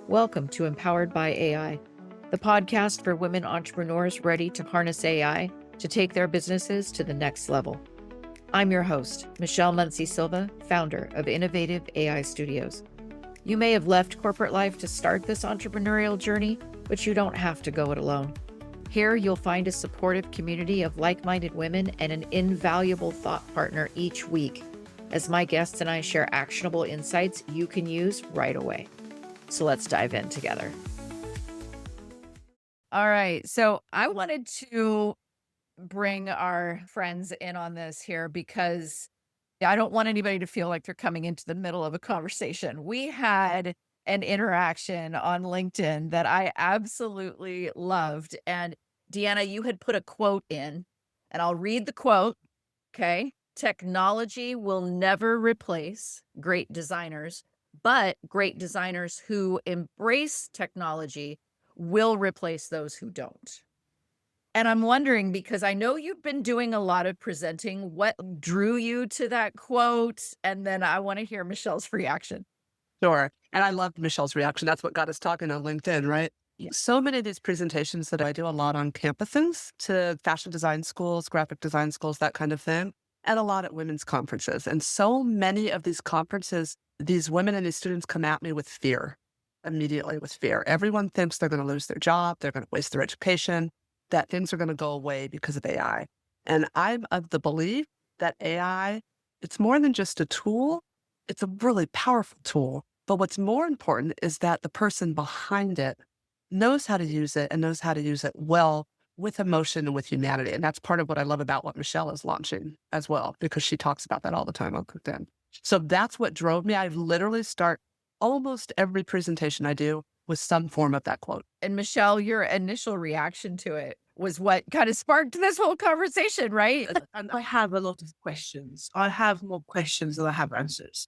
Welcome to Empowered by AI, the podcast for women entrepreneurs ready to harness AI to take their businesses to the next level. I'm your host, Michelle Muncy-Silva, founder of Innovative AI Studios. You may have left corporate life to start this entrepreneurial journey, but you don't have to go it alone. Here, you'll find a supportive community of like-minded women and an invaluable thought partner each week, as my guests and I share actionable insights you can use right away. So let's dive in together. All right. So I wanted to bring our friends in on this here because I don't want anybody to feel like they're coming into the middle of a conversation. We had an interaction on LinkedIn that I absolutely loved. And Deanna, you had put a quote in, and I'll read the quote. Okay. Technology will never replace great designers, but great designers who embrace technology will replace those who don't. And I'm wondering, because I know you've been doing a lot of presenting, what drew you to that quote? And then I want to hear Michelle's reaction. Sure. And I loved Michelle's reaction. That's what got us talking on LinkedIn, right? Yeah. So many of these presentations that I do a lot on campuses to fashion design schools, graphic design schools, that kind of thing, and a lot at women's conferences. And so many of these conferences, these women and these students come at me with fear, immediately with fear. Everyone thinks they're going to lose their job, they're going to waste their education, that things are going to go away because of AI. And I'm of the belief that AI, it's more than just a tool. It's a really powerful tool. But what's more important is that the person behind it knows how to use it and knows how to use it well with emotion and with humanity. And that's part of what I love about what Michelle is launching as well, because she talks about that all the time on LinkedIn. So that's what drove me. I literally start almost every presentation I do with some form of that quote. And Michelle, your initial reaction to it was what kind of sparked this whole conversation, right? And I have a lot of questions. I have more questions than I have answers.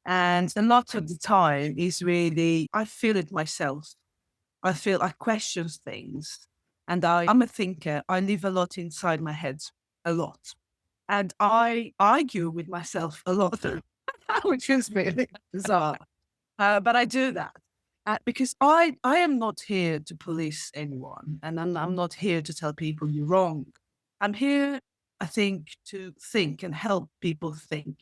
And a lot of the time is really, I feel it myself. I question things. And I'm a thinker. I live a lot inside my head, a lot. And I argue with myself a lot, which is really bizarre. But I do that because I am not here to police anyone. And I'm not here to tell people you're wrong. I'm here, I think, to think and help people think,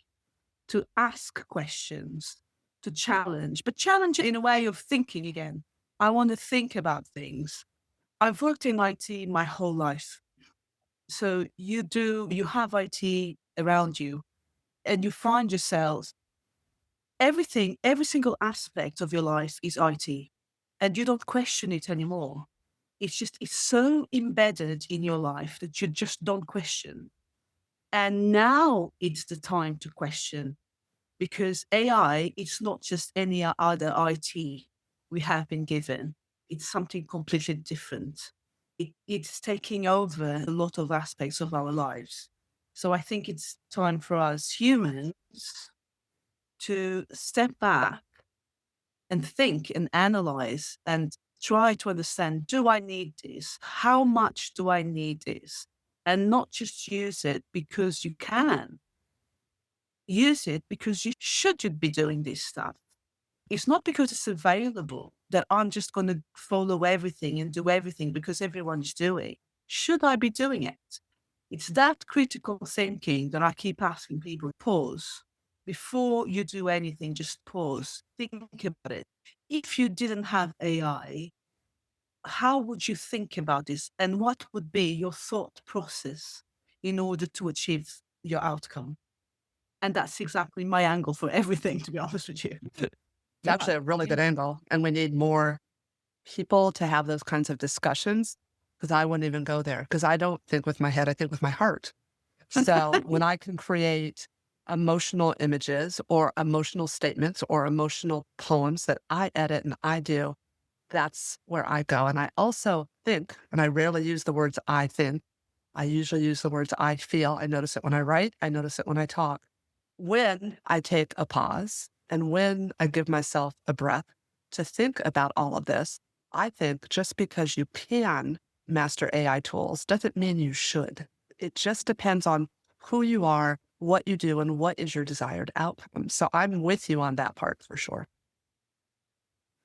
to ask questions, to challenge, but challenge in a way of thinking again. I want to think about things. I've worked in IT my whole life. So you have IT around you and you find yourselves, every single aspect of your life is IT and you don't question it anymore. It's so embedded in your life that you just don't question. And now it's the time to question. Because AI, it's not just any other IT we have been given. It's something completely different. It's taking over a lot of aspects of our lives. So I think it's time for us humans to step back and think and analyze and try to understand, do I need this? How much do I need this? And not just use it because you can. Use it because you should be doing this stuff. It's not because it's available that I'm just going to follow everything and do everything because everyone's doing. Should I be doing it? It's that critical thinking that I keep asking people. Pause. Before you do anything, just pause. Think about it. If you didn't have AI, how would you think about this? And what would be your thought process in order to achieve your outcome? And that's exactly my angle for everything, to be honest with you. It's actually a really good angle. And we need more people to have those kinds of discussions, because I wouldn't even go there, because I don't think with my head, I think with my heart. So when I can create emotional images or emotional statements or emotional poems that I edit and I do, that's where I go. And I also think, and I rarely use the words I think, I usually use the words I feel. I notice it when I write. I notice it when I talk. When I take a pause and when I give myself a breath to think about all of this, I think just because you can master AI tools doesn't mean you should. It just depends on who you are, what you do, and what is your desired outcome. So I'm with you on that part for sure.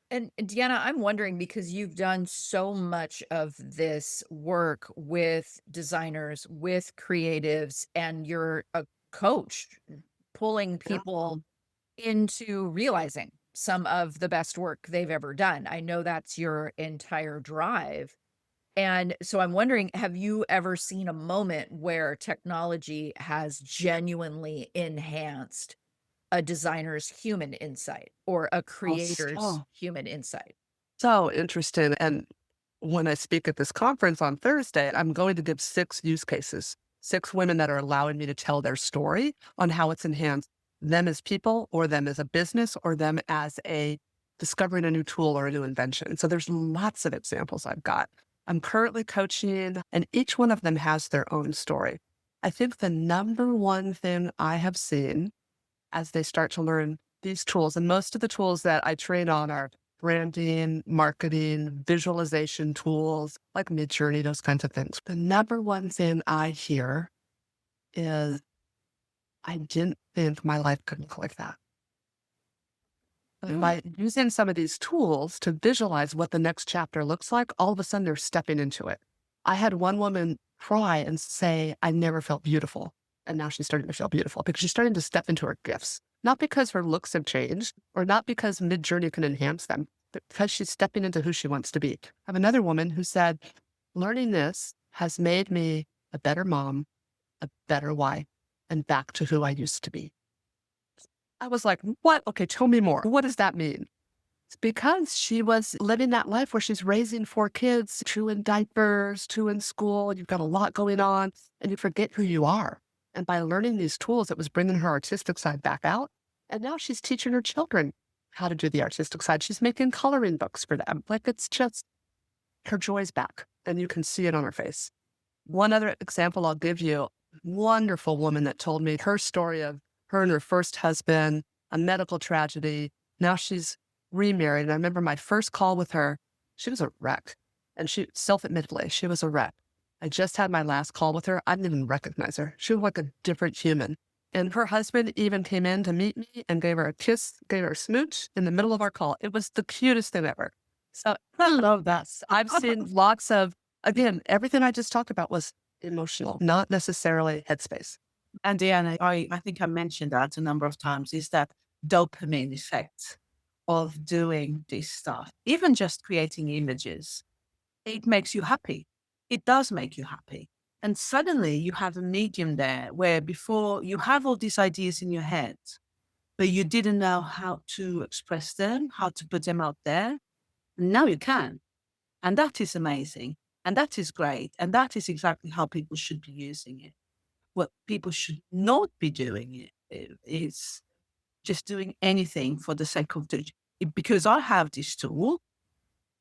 And Deanna, I'm wondering because you've done so much of this work with designers, with creatives, and you're a coach, pulling Yeah. people into realizing some of the best work they've ever done. I know that's your entire drive. And so I'm wondering, have you ever seen a moment where technology has genuinely enhanced a designer's human insight or a Oh, creator's so, human insight? so interesting. And when I speak at this conference on Thursday, I'm going to give 6 use cases, 6 women that are allowing me to tell their story on how it's enhanced them as people, or them as a business, or them as a discovering a new tool or a new invention. So there's lots of examples I've got. I'm currently coaching, and each one of them has their own story. I think the number one thing I have seen as they start to learn these tools, and most of the tools that I train on are branding, marketing, visualization tools like Midjourney, those kinds of things. The number one thing I hear is, I didn't think my life could look like that. And Mm. by using some of these tools to visualize what the next chapter looks like, all of a sudden they're stepping into it. I had one woman cry and say, I never felt beautiful. And now she's starting to feel beautiful because she's starting to step into her gifts. Not because her looks have changed or not because Midjourney can enhance them, but because she's stepping into who she wants to be. I have another woman who said, learning this has made me a better mom, a better wife, and back to who I used to be. I was like, what? Okay, tell me more. What does that mean? It's because she was living that life where she's raising 4 kids, 2 in diapers, 2 in school. You've got a lot going on and you forget who you are. And by learning these tools, it was bringing her artistic side back out. And now she's teaching her children how to do the artistic side. She's making coloring books for them. Like, it's just, her joy's back and you can see it on her face. One other example I'll give you, wonderful woman that told me her story of her and her first husband, a medical tragedy. Now she's remarried. And I remember my first call with her, she was a wreck. And she self-admittedly, she was a wreck. I just had my last call with her. I didn't even recognize her. She was like a different human. And her husband even came in to meet me and gave her a kiss, gave her a smooch in the middle of our call. It was the cutest thing ever. So I love that. I've seen lots of, again, everything I just talked about was emotional, not necessarily headspace. And Deanna, I think I mentioned that a number of times, is that dopamine effect of doing this stuff, even just creating images, it makes you happy. It does make you happy. And suddenly you have a medium there where before you have all these ideas in your head, but you didn't know how to express them, how to put them out there. Now you can. And that is amazing. And that is great. And that is exactly how people should be using it. What people should not be doing is just doing anything for the sake of doing it. Because I have this tool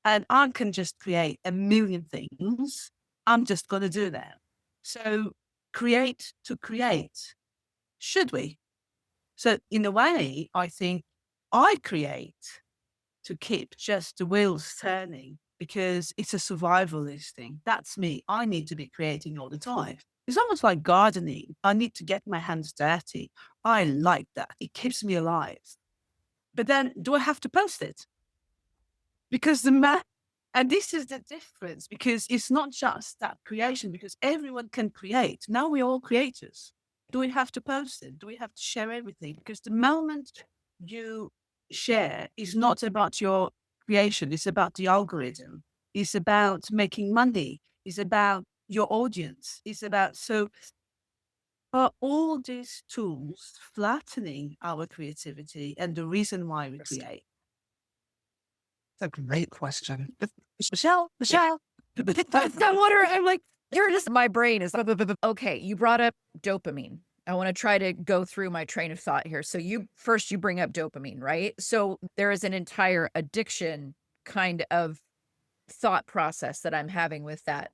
and I can just create a million things. I'm just going to do that. So create to create, should we? So in a way, I think I create to keep just the wheels turning because it's a survivalist thing. That's me. I need to be creating all the time. It's almost like gardening. I need to get my hands dirty. I like that. It keeps me alive. But then do I have to post it? Because and this is the difference because it's not just that creation because everyone can create. Now we're all creators. Do we have to post it? Do we have to share everything? Because the moment you share is not about your creation. It's about the algorithm. It's about making money. It's about your audience. It's about, so are all these tools flattening our creativity and the reason why we create? That's a great question. Michelle. That's not what I'm like, you're just, my brain is, okay, you brought up dopamine. I want to try to go through my train of thought here. So you bring up dopamine, right? So there is an entire addiction kind of thought process that I'm having with that.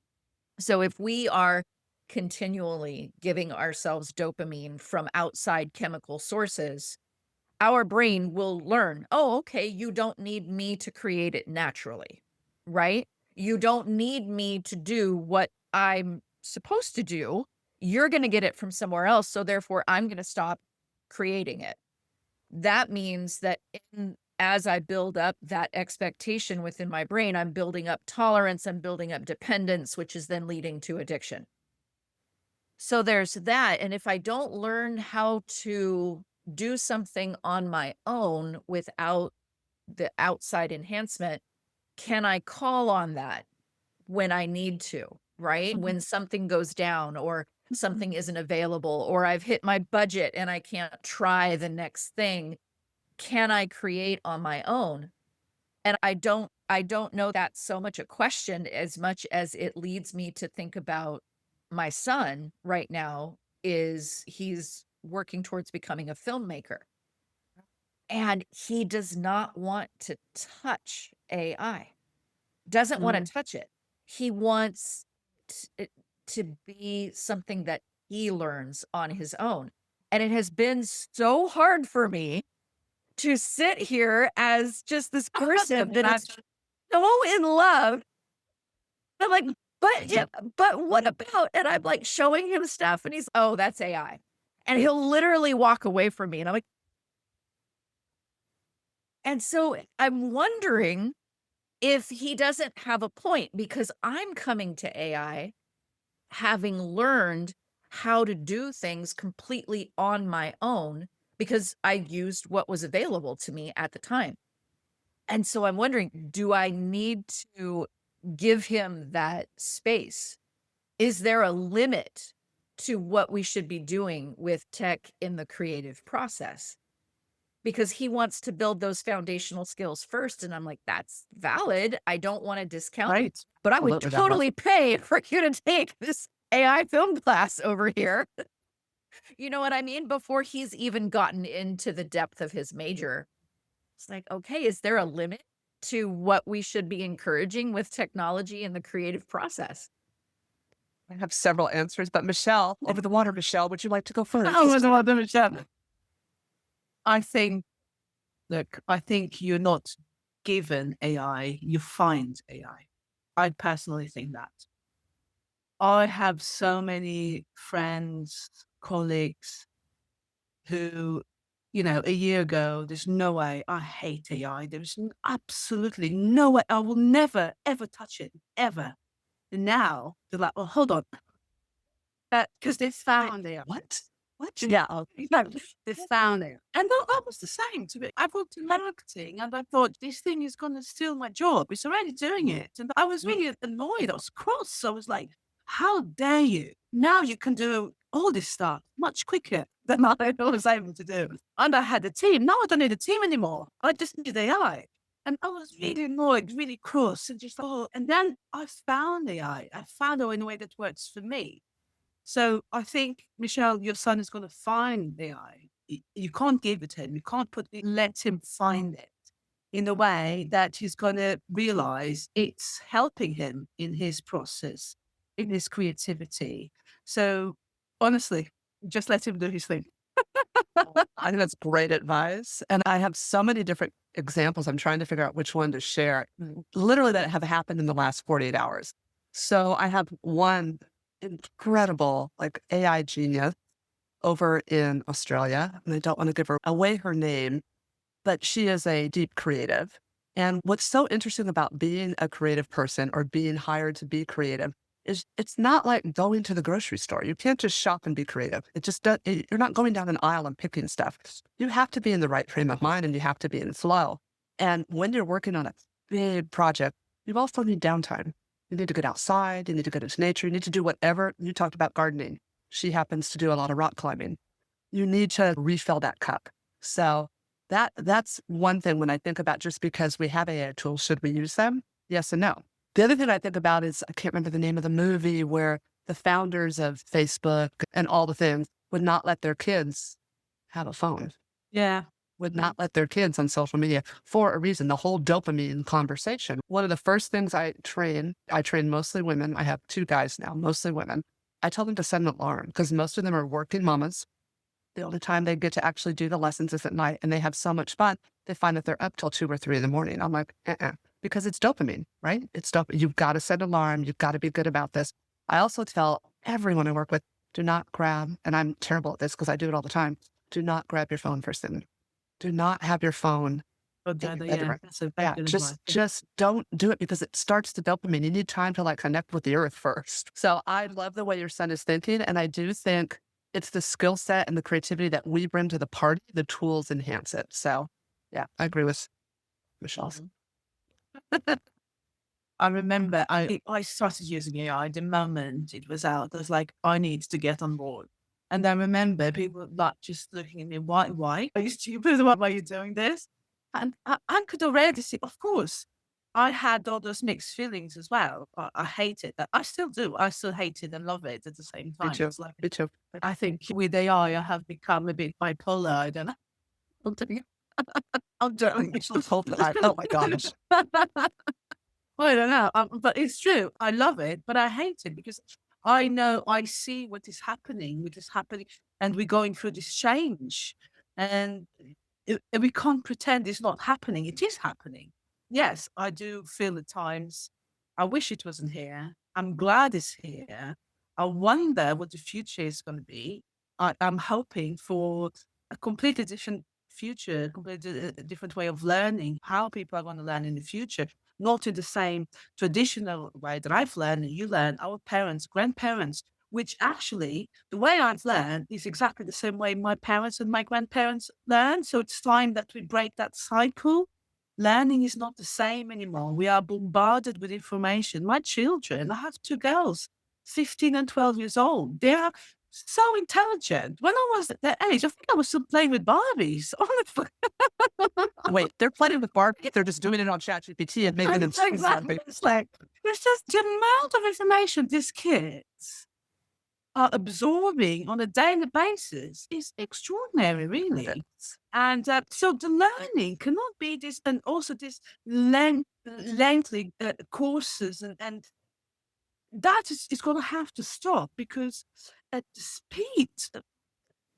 So if we are continually giving ourselves dopamine from outside chemical sources, our brain will learn, oh, okay, you don't need me to create it naturally, right? You don't need me to do what I'm supposed to do. You're going to get it from somewhere else. So therefore, I'm going to stop creating it. That means that in as I build up that expectation within my brain, I'm building up tolerance, I'm building up dependence, which is then leading to addiction. So there's that. And if I don't learn how to do something on my own without the outside enhancement, can I call on that when I need to, right? Mhm. When something goes down or something isn't available or I've hit my budget and I can't try the next thing, can I create on my own? And I don't know that's so much a question as much as it leads me to think about my son right now is he's working towards becoming a filmmaker. And he does not want to touch AI. Doesn't wanna Mm. touch it. He wants it to be something that he learns on his own. And it has been so hard for me to sit here as just this person that is so in love. I'm like, "But yeah, but what about," and I'm, like, showing him stuff, and he's, "Oh, that's AI." And he'll literally walk away from me, and I'm like, and so I'm wondering if he doesn't have a point because I'm coming to AI having learned how to do things completely on my own because I used what was available to me at the time. And so I'm wondering, do I need to give him that space? Is there a limit to what we should be doing with tech in the creative process? Because he wants to build those foundational skills first. And I'm like, that's valid. I don't want to discount, Right. but I would Absolutely valid. totally pay for you to take this AI film class over here. You know what I mean? Before he's even gotten into the depth of his major. It's like, okay, is there a limit to what we should be encouraging with technology in the creative process? I have several answers, but Michelle, over the water, Michelle, would you like to go Oh, first? no, no, Michelle. I think, look, I think you're not given AI, you find AI. I personally think that. I have so many friends, colleagues who, a year ago, there's no way, I hate AI. There's absolutely no way. I will never, ever touch it, ever. And now they're like, well, hold on. Because they found AI. What? What? Yeah, no, they found it. And I was the same. To be, I worked in marketing and I thought this thing is going to steal my job. It's already doing it. And I was really annoyed. I was cross. I was like, how dare you? Now you can do all this stuff much quicker than I was able to do. And I had a team. Now I don't need a team anymore. I just need AI. And I was really annoyed, really cross, and just, oh, and then I found AI. I found it in a way that works for me. So I think, Michelle, your son is going to find AI. You can't give it to him. You can't let him find it in a way that he's going to realize it's helping him in his process, in his creativity. So honestly, just let him do his thing. I think that's great advice. And I have so many different examples. I'm trying to figure out which one to share, literally that have happened in the last 48 hours. So I have one incredible like AI genius over in Australia, and I don't want to give her away her name, but she is a deep creative. And what's so interesting about being a creative person or being hired to be creative is it's not like going to the grocery store. You can't just shop and be creative. It just does, you're not going down an aisle and picking stuff. You have to be in the right frame of mind and you have to be in flow. And when you're working on a big project, you also need downtime. You need to get outside. You need to get into nature. You need to do whatever. You talked about gardening. She happens to do a lot of rock climbing. You need to refill that cup. So that's one thing when I think about just because we have AI tools, should we use them? Yes and no. The other thing I think about is I can't remember the name of the movie where the founders of Facebook and all the things would not let their kids have a phone, Yeah. would not let their kids on social media for a reason, the whole dopamine conversation. One of the first things I train mostly women. I have 2 guys now, mostly women. I tell them to set an alarm because most of them are working mamas. The only time they get to actually do the lessons is at night, and they have so much fun. They find that they're up till 2 or 3 in the morning. I'm like, because it's dopamine, right? It's dopamine. You've got to set an alarm. You've got to be good about this. I also tell everyone I work with, do not grab, and I'm terrible at this because I do it all the time. Do not grab your phone first thing. Do not have your phone But Take that, that yeah, direct. that's a very Yeah, good just advice. just don't do it because it starts the dopamine. You need time to like connect with the earth first. So I love the way your son is thinking, and I do think it's the skill set and the creativity that we bring to the party. The tools enhance it. So yeah, I agree with Michelle. Mhm. I remember I started using AI the moment it was out. I was like, I need to get on board. And I remember people like just looking at me, why? Are you stupid? Why are you doing this? And I could already see, of course, I had all those mixed feelings as well. I hate it. I still do. I still hate it and love it at the same Me time. too. It's like, Me too. I think with AI, I have become a bit bipolar. I don't know. I'm telling you. I'm joking. Oh my gosh. Well, I don't know, but it's true. I love it, but I hate it because I know I see what is happening, and we're going through this change, and we can't pretend it's not happening. It is happening. Yes, I do feel at times. I wish it wasn't here. I'm glad it's here. I wonder what the future is going to be. I'm hoping for a completely different future, completely different way of learning, how people are going to learn in the future, not in the same traditional way that I've learned and you learned, our parents, grandparents, which actually the way I've learned is exactly the same way my parents and my grandparents learned. So it's time that we break that cycle. Learning is not the same anymore. We are bombarded with information. My children, I have two girls, 15 and 12 years old. They are so intelligent. When I was at that age, I think I was still playing with Barbies. Honestly. Wait, they're playing with Barbie. They're just doing it on ChatGPT and making them Exactly. It's like, there's just the amount of information these kids are absorbing on a daily basis is extraordinary, really. And so the learning cannot be this, and also this lengthy courses, and that is going to have to stop because at the speed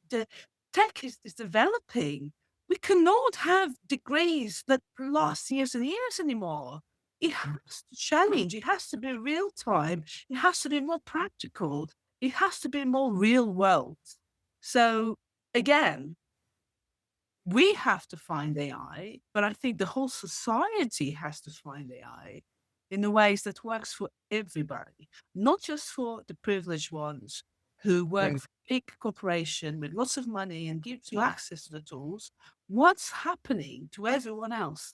the tech is developing, we cannot have degrees that last years and years anymore. It has to change. It has to be real time. It has to be more practical. It has to be more real world. So again, we have to find AI, but I think the whole society has to find AI in the ways that works for everybody, not just for the privileged ones who work Right. for big corporation with lots of money and gives you access to the tools. What's happening to everyone else?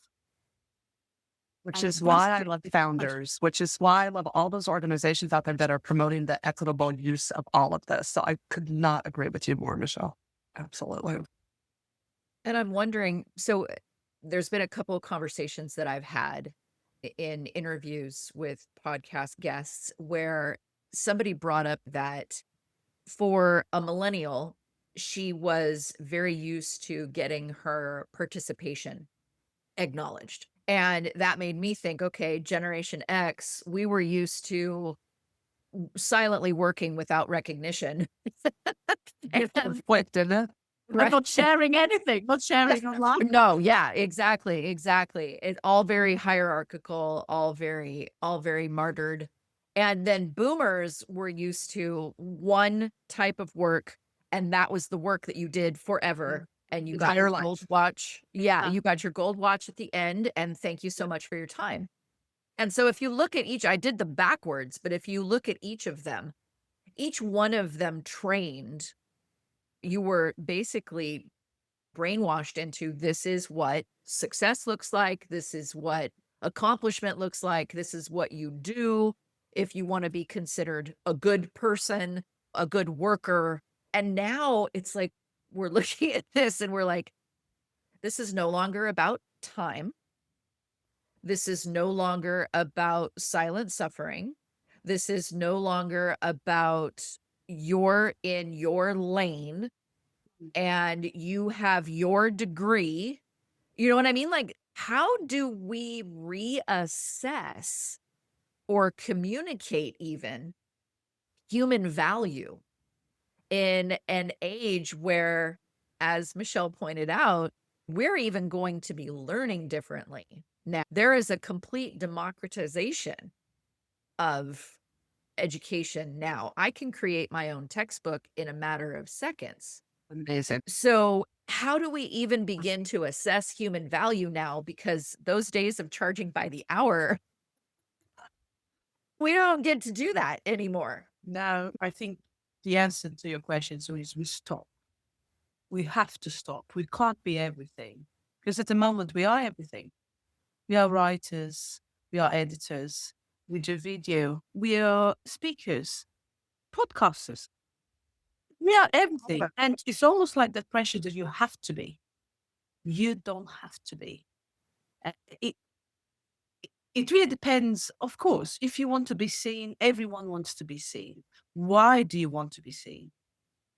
Which And is that's why I the love question. founders, which is why I love all those organizations out there that are promoting the equitable use of all of this. So I could not agree with you more, Michelle. Absolutely. And I'm wondering, so there's been a couple of conversations that I've had in interviews with podcast guests where somebody brought up that for a millennial, she was very used to getting her participation acknowledged. And that made me think, okay, Generation X, we were used to silently working without recognition. And then Quick, didn't it? And right. not sharing anything, not sharing online. No, yeah, exactly, exactly. It's all very hierarchical, all very martyred. And then boomers were used to one type of work, and that was the work that you did forever. And you got Entire your gold life. watch. Yeah, Uh, you got your gold watch at the end, and thank you so much for your time. And so if you look at each, I did them backwards, but if you look at each of them, each one of them trained, you were basically brainwashed into this is what success looks like. This is what accomplishment looks like. This is what you do if you want to be considered a good person, a good worker. And now it's like we're looking at this and we're like, this is no longer about time. This is no longer about silent suffering. This is no longer about you're in your lane and you have your degree. You know what I mean? Like, how do we reassess or communicate even human value in an age where, as Michelle pointed out, we're even going to be learning differently. Now, there is a complete democratization of education now. I can create my own textbook in a matter of seconds. Amazing. So how do we even begin to assess human value now? Because those days of charging by the hour, we don't get to do that anymore. Now, I think the answer to your question is we stop. We have to stop. We can't be everything because at the moment we are everything. We are writers, we are editors, we do video, we are speakers, podcasters. We are everything. And it's almost like the pressure that you have to be. You don't have to be. Uh, It, it really depends, of course. If you want to be seen, everyone wants to be seen. Why do you want to be seen?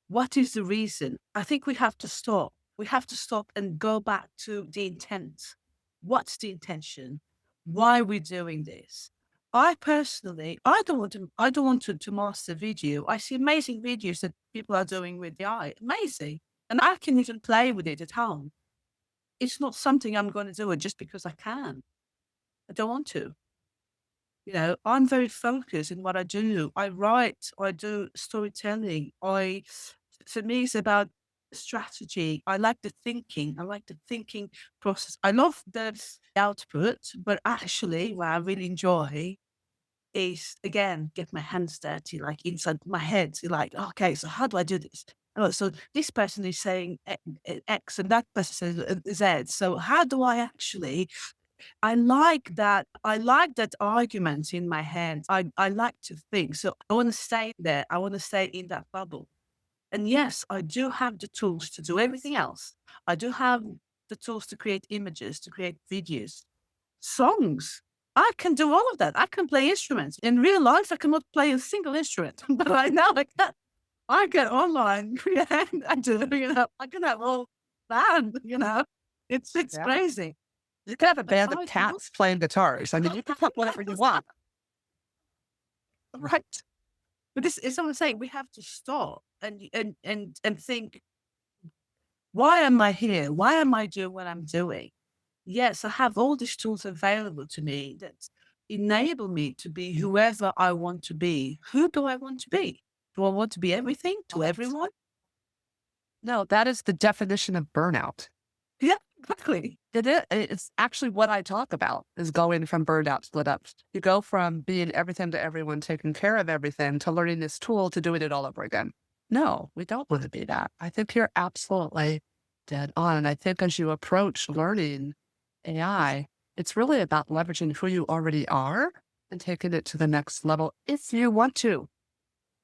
What is the reason? I think we have to stop. We have to stop and go back to the intent. What's the intention? Why are we doing this? I personally, I don't want to master video. I see amazing videos that people are doing with the eye. Amazing. And I can even play with it at home. It's not something I'm going to do it just because I can. I don't want to. I'm very focused in what I do. I write, I do storytelling. For me, it's about strategy. I like the thinking. I like the thinking process. I love the output, but actually, what I really enjoy is again get my hands dirty, like inside my head. Like, okay, so how do I do this? Oh, so this person is saying X, and that person says Z. So how do I actually I like that. I like that argument in my head. I like to think. So I want to stay there. I want to stay in that bubble. And yes, I do have the tools to do everything else. I do have the tools to create images, to create videos, songs. I can do all of that. I can play instruments. In real life, I cannot play a single instrument, but I know I can. I get online, create, I do, I can have all band. It's Yeah. crazy. You can have a But band of I do cats playing guitars. I mean, you can have whatever you want. right. But this is what I'm saying. We have to stop and think, why am I here? Why am I doing what I'm doing? Yes, I have all these tools available to me that enable me to be whoever I want to be. Who do I want to be? Do I want to be everything to everyone? No, that is the definition of burnout. Yeah, exactly. It's actually what I talk about is going from burnout to split up. You go from being everything to everyone, taking care of everything, to learning this tool to doing it all over again. No, we don't want to be that. I think you're absolutely dead on. And I think as you approach learning AI, it's really about leveraging who you already are and taking it to the next level if you want to.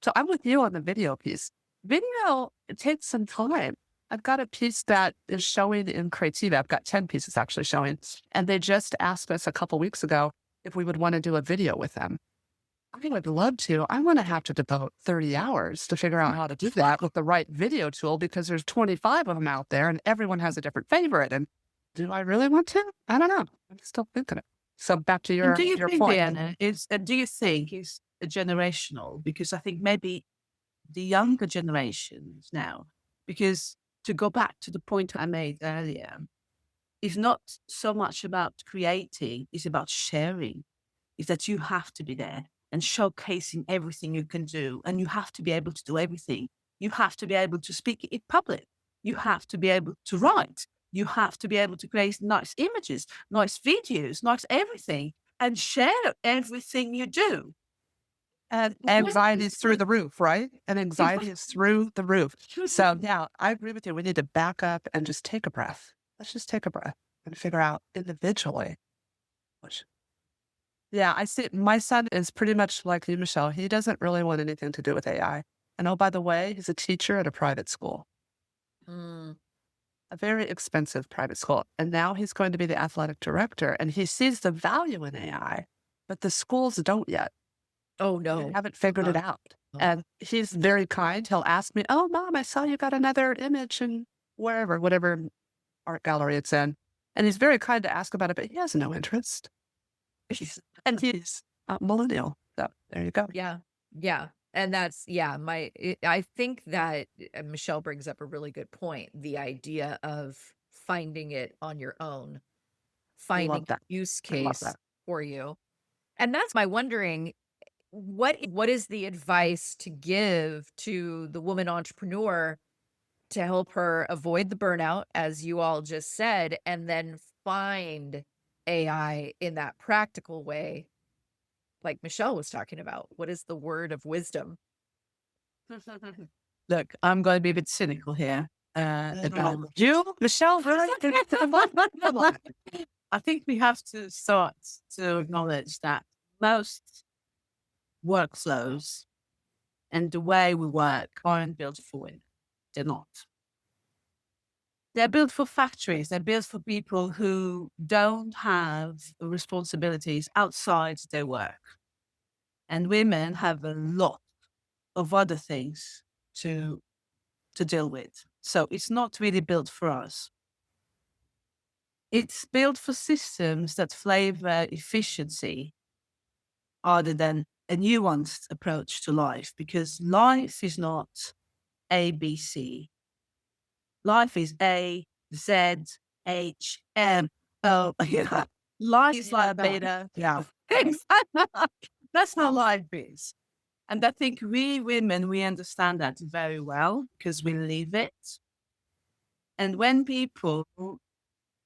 So I'm with you on the video piece. Video, it takes some time. I've got a piece that is showing in Creativa. I've got 10 pieces actually showing. And they just asked us a couple weeks ago if we would want to do a video with them. I would love to. I want to have to devote 30 hours to figure out how to do that with the right video tool because there's 25 of them out there and everyone has a different favorite. And do I really want to? I don't know. I'm still thinking it. So back to And do you your think, point. Deanna, do you think it's generational? Because I think maybe the younger generations now, because to go back to the point I made earlier, it's not so much about creating, it's about sharing. Is that you have to be there and showcasing everything you can do. And you have to be able to do everything. You have to be able to speak in public. You have to be able to write. You have to be able to create nice images, nice videos, nice everything, and share everything you do. And anxiety is through the roof, right? And anxiety is through the roof. So yeah, I agree with you. We need to back up and just take a breath. Let's just take a breath and figure out individually. Yeah, I see. My son is pretty much like you, Michelle. He doesn't really want anything to do with AI. And oh, by the way, he's a teacher at a private school, Mm. a very expensive private school. And now he's going to be the athletic director and he sees the value in AI, but the schools don't yet. Oh, They no. haven't figured it out. No. And he's very kind. He'll ask me, "Oh, mom, I saw you got another image in whatever art gallery it's in." And he's very kind to ask about it, but he has no interest. And he's a millennial. So there you go. Yeah. Yeah. And that's, yeah, I think that Michelle brings up a really good point. The idea of finding it on your own, I finding love a that. use I love case that. for you. And that's my wondering, what is the advice to give to the woman entrepreneur to help her avoid the burnout, as you all just said, and then find AI in that practical way, like Michelle was talking about. What is the word of wisdom? Look, I'm going to be a bit cynical here. About you, Michelle. I think we have to start to acknowledge that most workflows and the way we work aren't built for it. They're not. They're built for factories. They're built for people who don't have responsibilities outside their work. And women have a lot of other things to deal with. So it's not really built for us. It's built for systems that flavor efficiency rather than a nuanced approach to life, because life is not A, B, C. Life is A, Z, H, M, O. Yeah. Life is like beta. Yeah. That's how life is. And I think we women, we understand that very well because we live it. And when people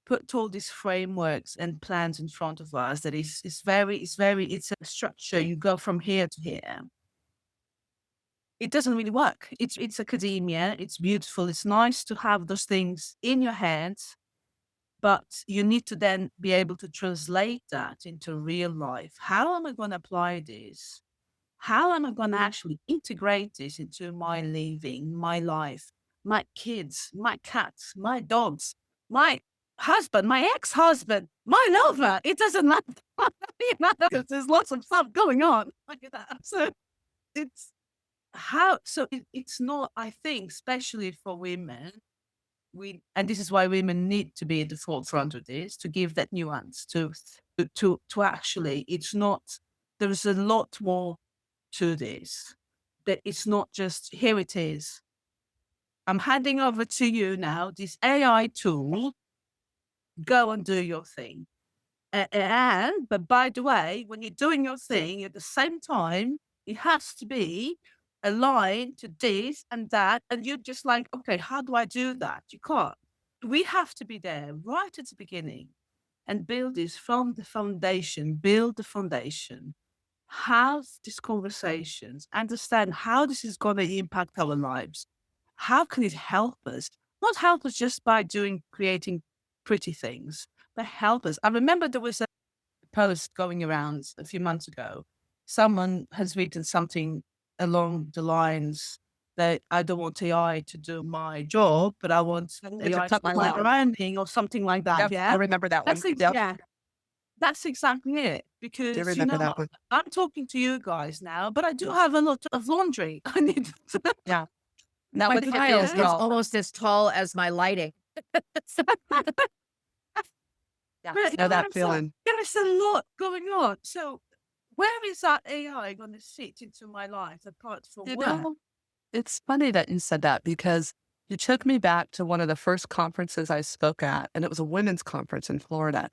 put all these frameworks and plans in front of us, that it's a structure. You go from here to here. It doesn't really work. It's academia. It's beautiful. It's nice to have those things in your hands, but you need to then be able to translate that into real life. How am I going to apply this? How am I going to actually integrate this into my living, my life, my kids, my cats, my dogs, my husband, my ex-husband, my lover? It doesn't matter. There's lots of stuff going on. Look at that. So it's it's not, I think, especially for women, and this is why women need to be at the forefront of this, to give that nuance to actually, it's not, there's a lot more to this, that it's not just here it is. I'm handing over to you now, this AI tool, go and do your thing. But by the way, when you're doing your thing at the same time, it has to be aligned to this and that. And you're just like, okay, how do I do that? You can't. We have to be there right at the beginning and build this from the foundation, build the foundation, have these conversations, understand how this is going to impact our lives. How can it help us? Not help us just by creating pretty things, but help us. I remember there was a post going around a few months ago. Someone has written something along the lines that I don't want AI to do my job, but I want AI to do my branding or something like that. Yep, Yeah, I remember that one. Yep. yeah, that's exactly it. Do Because remember that one. I'm talking to you guys now, but I do have a lot of laundry. I need to. Yeah. Now My with pile AI is as well. almost as tall as my lighting. Yeah. But Know that there's feeling. there's a lot going on. So where is that AI going to sit into my life apart from You work? know, it's funny that you said that because you took me back to one of the first conferences I spoke at, and it was a women's conference in Florida.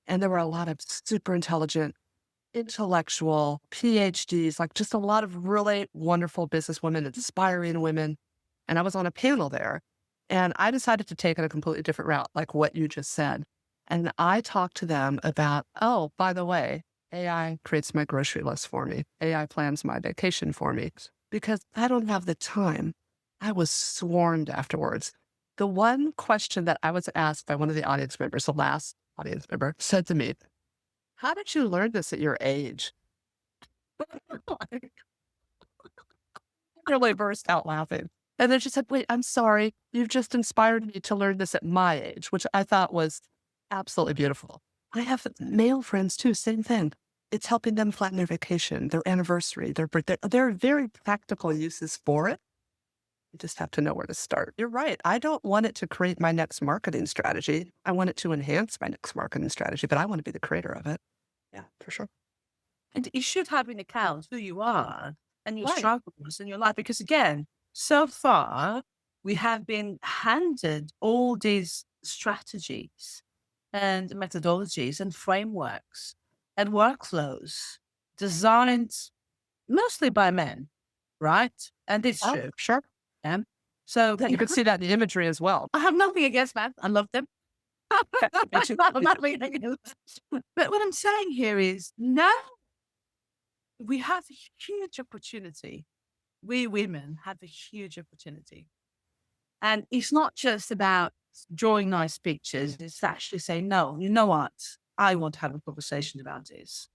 And there were a lot of super intelligent, intellectual PhDs, like just a lot of really wonderful businesswomen, inspiring women. And I was on a panel there, and I decided to take it a completely different route, like what you just said. And I talked to them about, oh, by the way, AI creates my grocery list for me. AI plans my vacation for me because I don't have the time. I was swarmed afterwards. The one question that I was asked by one of the audience members, the last audience member, said to me, how did you learn this at your age? I really burst out laughing. And then she said, wait, I'm sorry. You've just inspired me to learn this at my age, which I thought was absolutely beautiful. I have male friends too, same thing. It's helping them plan their vacation, their anniversary, their birthday. There are very practical uses for it. You just have to know where to start. You're right. I don't want it to create my next marketing strategy. I want it to enhance my next marketing strategy, but I want to be the creator of it. Yeah, for sure. And you should have in account who you are and your Right. struggles in your life. Because again, so far, we have been handed all these strategies and methodologies and frameworks and workflows designed mostly by men, right? And it's Oh, true. sure. Yeah. So You can see that in the imagery as well. I have nothing against men. I love them. Me too. Nothing against them. But what I'm saying here is now we have a huge opportunity. We women have a huge opportunity. And it's not just about drawing nice pictures. It's actually saying, no, you know what? I want to have a conversation about this.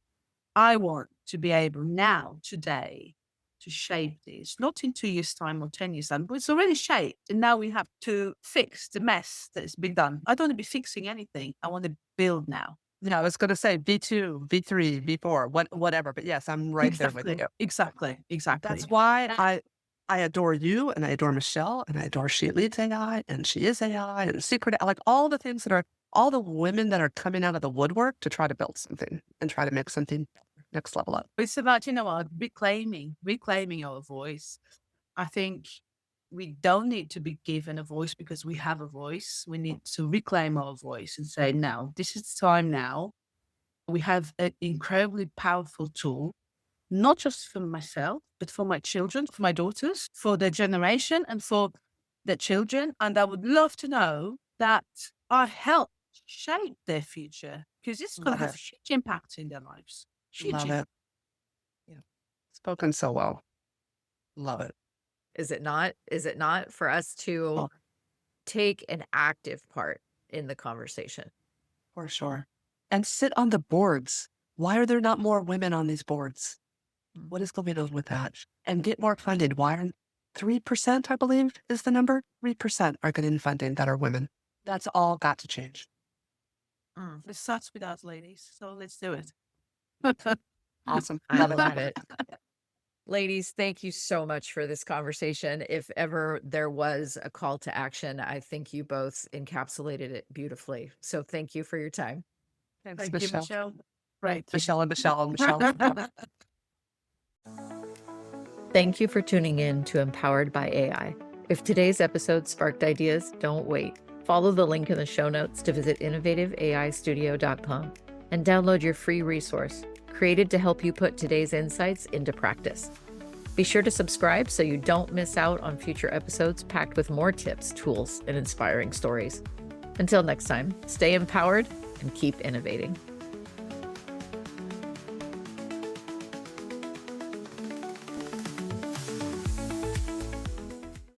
I want to be able now, today, to shape this, not in 2 years' time or 10 years' time, but it's already shaped. And now we have to fix the mess that's been done. I don't want to be fixing anything. I want to build now. Yeah, I was going to say V2, V3, V4, whatever. But yes, I'm right there with you. Exactly. That's why I adore you and I adore Michelle and I adore She Leads AI and She Is AI and Secret, like all the things that are, all the women that are coming out of the woodwork to try to build something and try to make something next level up. It's about, you know what, reclaiming our voice. I think we don't need to be given a voice because we have a voice. We need to reclaim our voice and say, no, this is time now. We have an incredibly powerful tool, not just for myself, but for my children, for my daughters, for their generation and for their children. And I would love to know that I helped shape their future because it's going to have a huge impact in their lives. Love it. Yeah. Spoken so well. Love it. Is it not? Is it not for us to take an active part in the conversation? For sure. And sit on the boards. Why are there not more women on these boards? What is going on with that? And get more funded. Why aren't 3%, I believe, is the number? 3% are getting funding that are women. That's all got to change. It starts with us, ladies. So let's do it. Awesome. I love it. Ladies, thank you so much for this conversation. If ever there was a call to action, I think you both encapsulated it beautifully. So thank you for your time. Thanks, Thank Michelle. you, Michelle. Right. Michelle and Michelle and Michelle. Thank you for tuning in to Empowered by AI. If today's episode sparked ideas, don't wait. Follow the link in the show notes to visit innovativeaistudio.com and download your free resource, created to help you put today's insights into practice. Be sure to subscribe so you don't miss out on future episodes packed with more tips, tools, and inspiring stories. Until next time, stay empowered and keep innovating.